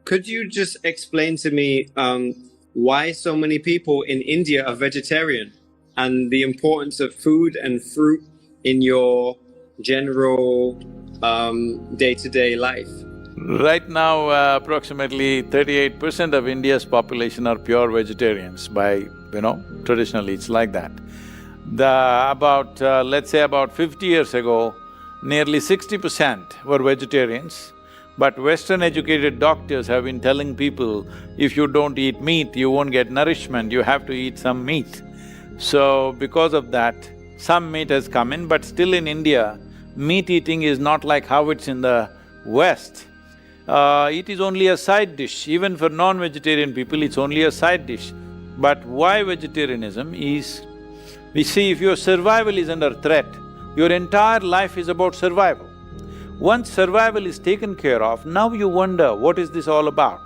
Could you just explain to me why so many people in India are vegetarian and the importance of food and fruit in your general day-to-day life? Right now, approximately 38% of India's population are pure vegetarians by, traditionally it's like that. Let's say about 50 years ago, nearly 60% were vegetarians, but Western educated doctors have been telling people, if you don't eat meat, you won't get nourishment, you have to eat some meat. So, because of that, some meat has come in, but still in India, meat eating is not like how it's in the West. It is only a side dish. Even for non-vegetarian people, it's only a side dish. But why vegetarianism is… We see, if your survival is under threat, your entire life is about survival. Once survival is taken care of, now you wonder, what is this all about?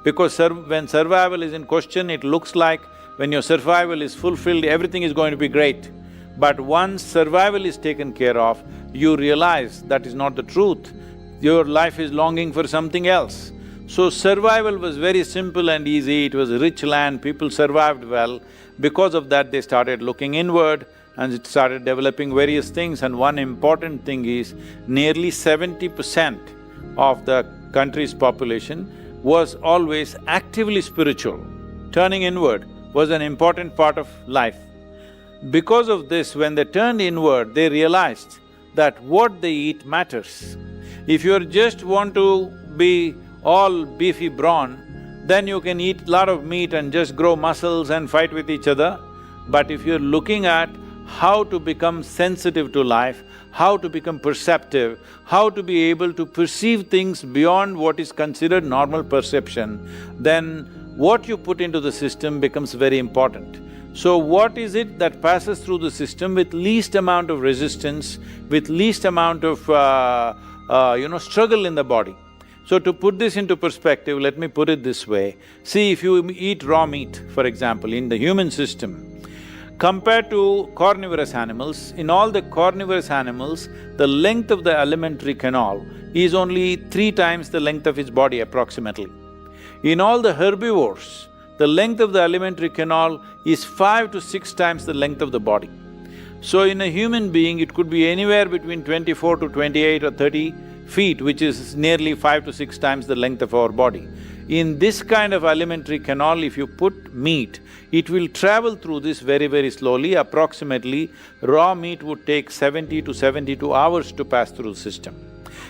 Because when survival is in question, it looks like when your survival is fulfilled, everything is going to be great. But once survival is taken care of, you realize that is not the truth. Your life is longing for something else. So survival was very simple and easy, it was a rich land, people survived well. Because of that, they started looking inward and it started developing various things, and one important thing is, nearly 70% of the country's population was always actively spiritual. Turning inward was an important part of life. Because of this, when they turned inward, they realized that what they eat matters. If you just want to be all beefy brawn, then you can eat a lot of meat and just grow muscles and fight with each other. But if you're looking at how to become sensitive to life, how to become perceptive, how to be able to perceive things beyond what is considered normal perception, then what you put into the system becomes very important. So what is it that passes through the system with least amount of resistance, with least amount of struggle in the body? So to put this into perspective, let me put it this way. See, if you eat raw meat, for example, in the human system, compared to carnivorous animals, in all the carnivorous animals, the length of the alimentary canal is only 3 times the length of its body approximately. In all the herbivores, the length of the alimentary canal is 5 to 6 times the length of the body. So in a human being, it could be anywhere between 24 to 28 or 30 feet, which is nearly 5 to 6 times the length of our body. In this kind of alimentary canal, if you put meat, it will travel through this very slowly. Approximately, raw meat would take 70 to 72 hours to pass through the system.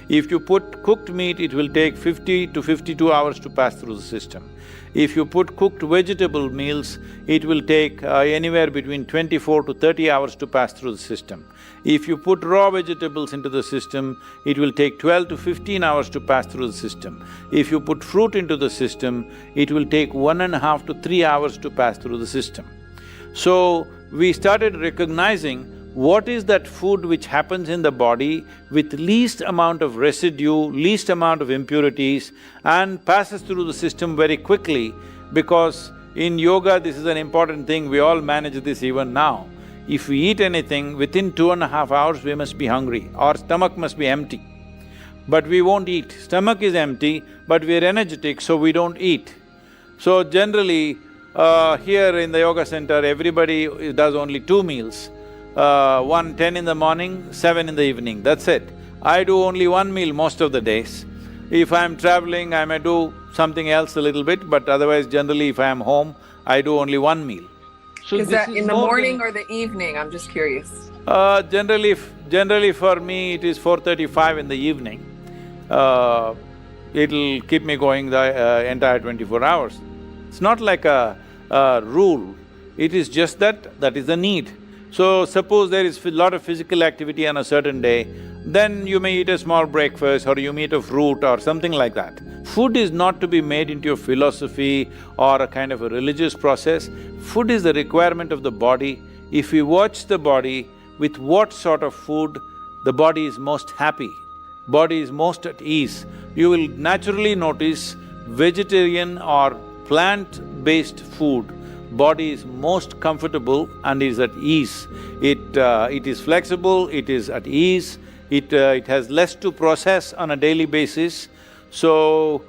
If you put cooked meat, it will take 50 to 52 hours to pass through the system. If you put cooked vegetable meals, it will take anywhere between 24 to 30 hours to pass through the system. If you put raw vegetables into the system, it will take 12 to 15 hours to pass through the system. If you put fruit into the system, it will take 1.5 to 3 hours to pass through the system. So, we started recognizing what is that food which happens in the body with least amount of residue, least amount of impurities, and passes through the system very quickly, because in yoga this is an important thing, we all manage this even now. If we eat anything, within 2.5 hours we must be hungry, our stomach must be empty. But we won't eat. Stomach is empty, but we're energetic, so we don't eat. So generally, here in the yoga center, everybody does only 2 meals. 10 in the morning, 7 in the evening, that's it. I do only 1 meal most of the days. If I'm traveling, I may do something else a little bit, but otherwise generally if I am home, I do only 1 meal. So is that in the morning or the evening? I'm just curious. Generally for me it is 4:35 in the evening. It'll keep me going the entire 24 hours. It's not like a rule, it is just that is the need. So suppose there is a lot of physical activity on a certain day, then you may eat a small breakfast or you may eat a fruit or something like that. Food is not to be made into a philosophy or a kind of a religious process. Food is the requirement of the body. If we watch the body, with what sort of food the body is most happy, body is most at ease, you will naturally notice vegetarian or plant-based food, body is most comfortable and is at ease. It is flexible, it is at ease, it has less to process on a daily basis. So,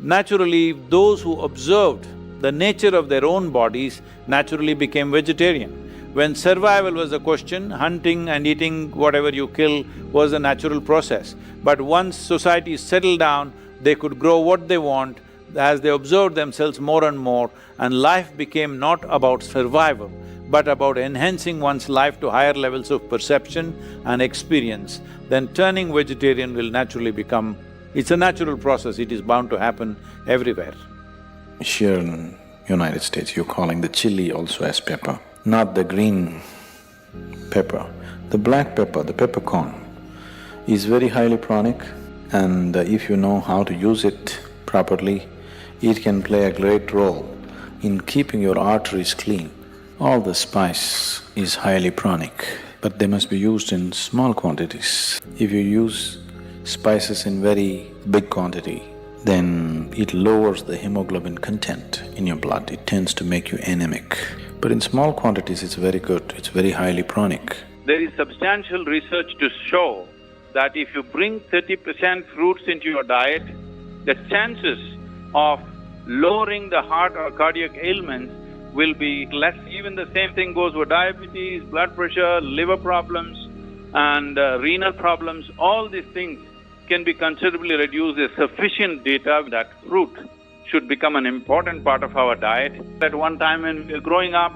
naturally those who observed the nature of their own bodies naturally became vegetarian. When survival was a question, hunting and eating whatever you kill was a natural process. But once society settled down, they could grow what they want. As they observed themselves more and more, and life became not about survival, but about enhancing one's life to higher levels of perception and experience, then turning vegetarian will naturally become… It's a natural process, it is bound to happen everywhere. Here in United States, you're calling the chili also as pepper, not the green pepper. The black pepper, the peppercorn, is very highly pranic, and if you know how to use it properly, it can play a great role in keeping your arteries clean. All the spice is highly pranic, but they must be used in small quantities. If you use spices in very big quantity, then it lowers the hemoglobin content in your blood, it tends to make you anemic. But in small quantities, it's very good, it's very highly pranic. There is substantial research to show that if you bring 30% fruits into your diet, the chances of lowering the heart or cardiac ailments will be less. Even the same thing goes for diabetes, blood pressure, liver problems and renal problems. All these things can be considerably reduced. There's sufficient data that fruit should become an important part of our diet. At one time when we were growing up,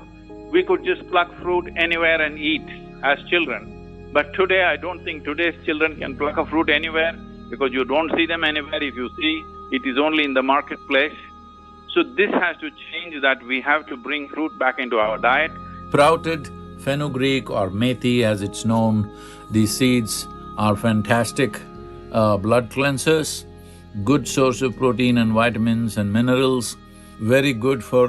we could just pluck fruit anywhere and eat as children. But today, I don't think today's children can pluck a fruit anywhere because you don't see them anywhere. If you see, it is only in the marketplace. So this has to change, that we have to bring fruit back into our diet. Sprouted fenugreek or methi as it's known, these seeds are fantastic blood cleansers, good source of protein and vitamins and minerals, very good for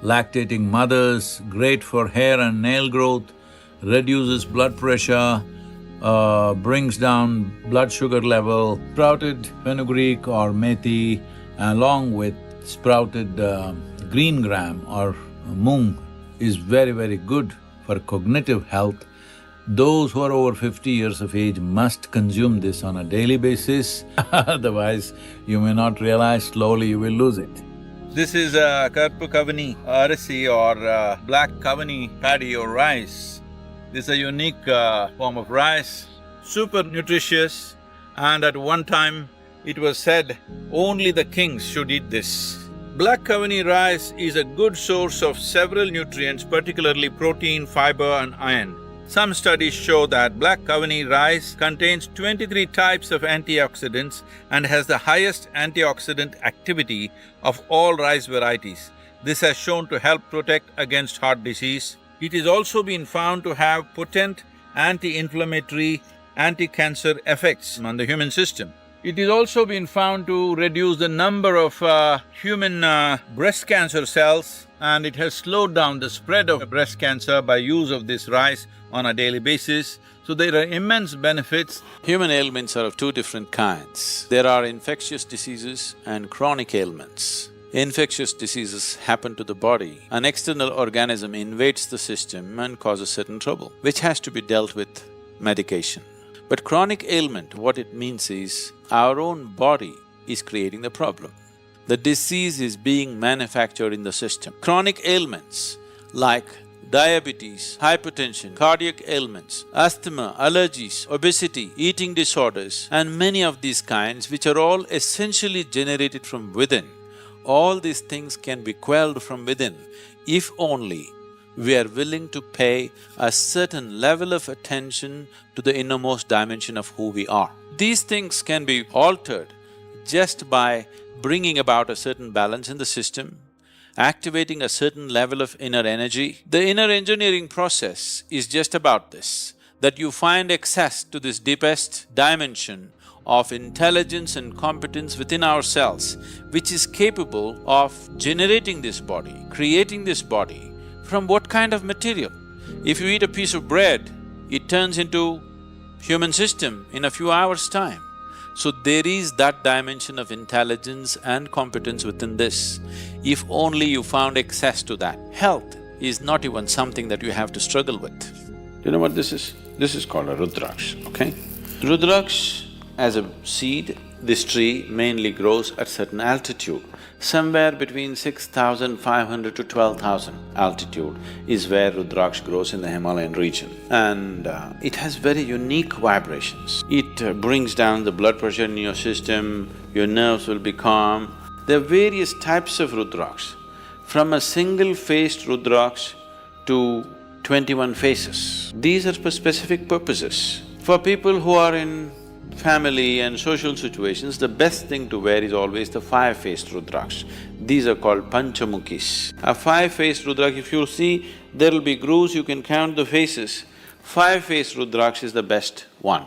lactating mothers, great for hair and nail growth, reduces blood pressure, brings down blood sugar level. Sprouted fenugreek or methi along with sprouted green gram or moong is very, very good for cognitive health. Those who are over 50 years of age must consume this on a daily basis, otherwise you may not realize, slowly you will lose it. This is Karpu Kavani arisi or black kavani paddy or rice. This is a unique form of rice, super nutritious, and at one time it was said only the kings should eat this. Black kavani rice is a good source of several nutrients, particularly protein, fiber and iron. Some studies show that black kavani rice contains 23 types of antioxidants and has the highest antioxidant activity of all rice varieties. This has shown to help protect against heart disease. It is also been found to have potent anti-inflammatory, anti-cancer effects on the human system. It is also been found to reduce the number of human breast cancer cells, and it has slowed down the spread of breast cancer by use of this rice on a daily basis. So there are immense benefits. Human ailments are of two different kinds. There are infectious diseases and chronic ailments. Infectious diseases happen to the body. An external organism invades the system and causes certain trouble, which has to be dealt with medication. But chronic ailment, what it means is, our own body is creating the problem. The disease is being manufactured in the system. Chronic ailments like diabetes, hypertension, cardiac ailments, asthma, allergies, obesity, eating disorders, and many of these kinds, which are all essentially generated from within, all these things can be quelled from within if only we are willing to pay a certain level of attention to the innermost dimension of who we are. These things can be altered just by bringing about a certain balance in the system, activating a certain level of inner energy. The inner engineering process is just about this, that you find access to this deepest dimension of intelligence and competence within ourselves, which is capable of generating this body, creating this body from what kind of material? If you eat a piece of bread, it turns into human system in a few hours' time. So there is that dimension of intelligence and competence within this. If only you found access to that. Health is not even something that you have to struggle with. Do you know what this is? This is called a Rudraksh, okay? Rudraksh as a seed This tree mainly grows at certain altitude. Somewhere between 6,500 to 12,000 altitude is where Rudraksh grows in the Himalayan region. And it has very unique vibrations. It brings down the blood pressure in your system, your nerves will be calm. There are various types of Rudraksh, from a single-faced Rudraksh to 21 faces. These are for specific purposes. For people who are in family and social situations, the best thing to wear is always the five-faced Rudraksh. These are called Panchamukhis. A five-faced Rudraksh, if you see, there'll be grooves, you can count the faces. Five-faced Rudraksh is the best one.